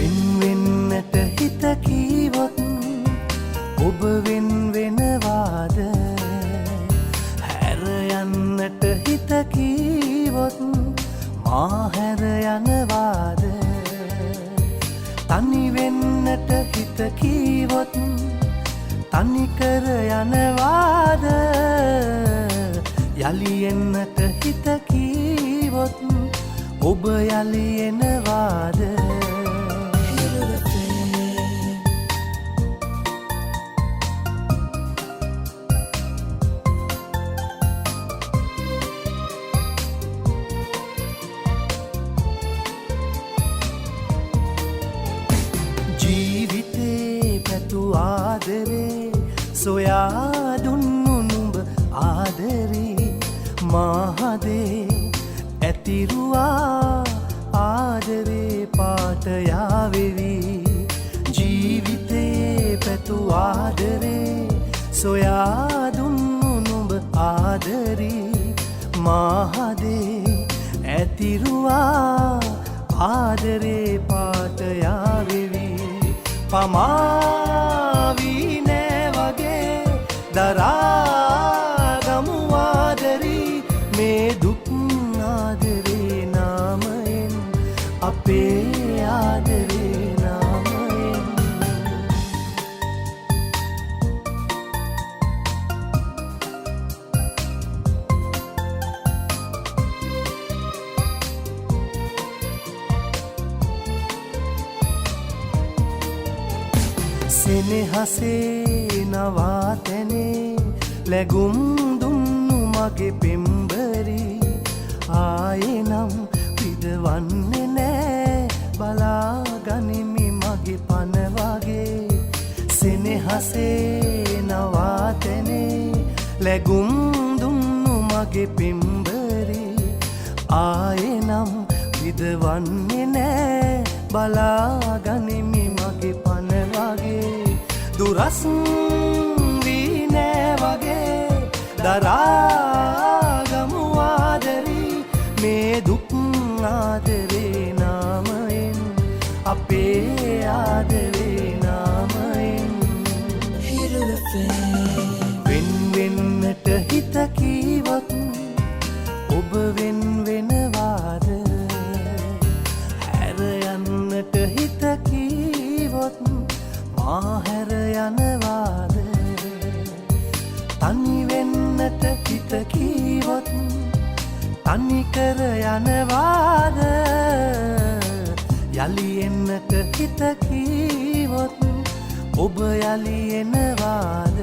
වෙන්වෙන්නට හිත කීවොත් ඔබ වෙන් වෙනවාද හැර යන්නට හිත කීවොත් මා හැර යනවාද තනි වෙන්නට හිත කීවොත් තනි කර යනවාද යලි එන්නට හිත කීවොත් ඔබ යලි එනවාද ජීවිතේ පැතු ආදරේ සොයා දුන්නු නුඹ ආදරේ මාහදේ ඇතිරුවා ආදරේ පාට යාවෙවි ජීවිතේ පැතු ආදරේ සොයා දුන්නු නුඹ ආදරේ මාහදේ ඇතිරුවා ආදරේ පාට යාවෙවි පමාවී නෑ වගේ දරාගමු ආදරී මේ දුක් ආදරේ නාමයෙන් අපේ ආදරේ නාමයෙන් සෙනෙහසේ නවාතැනේ ලැගුම් දුන්නු මගේ පෙම්බරි ආයෙනම් විදවන්නේ නෑ බලාගනිමි මගේ පන වගේ සෙනෙහසේ නවාතැනේ ලැගුම් දුන්නු මගේ පෙම්බරි ආයෙනම් විදවන්නේ නෑ බලාගනිමි මගේ පන වගේ දුරස් වී නෑ වගේ දරාගමු ආදරී මේ දුක් ආදරේ නාමයෙන් අපේ ආදරේ නාමයෙන් වෙන්වෙන්නට හිත කීවොත් ඔබ වෙන් වෙනවාද හැර යන්නට හිත කීවොත් මා හැර යනවාද තනි වෙන්නට හිත කීවොත් තනි කර යනවාද යලි එන්නට හිත කීවොත් ඔබ යලි එනවාද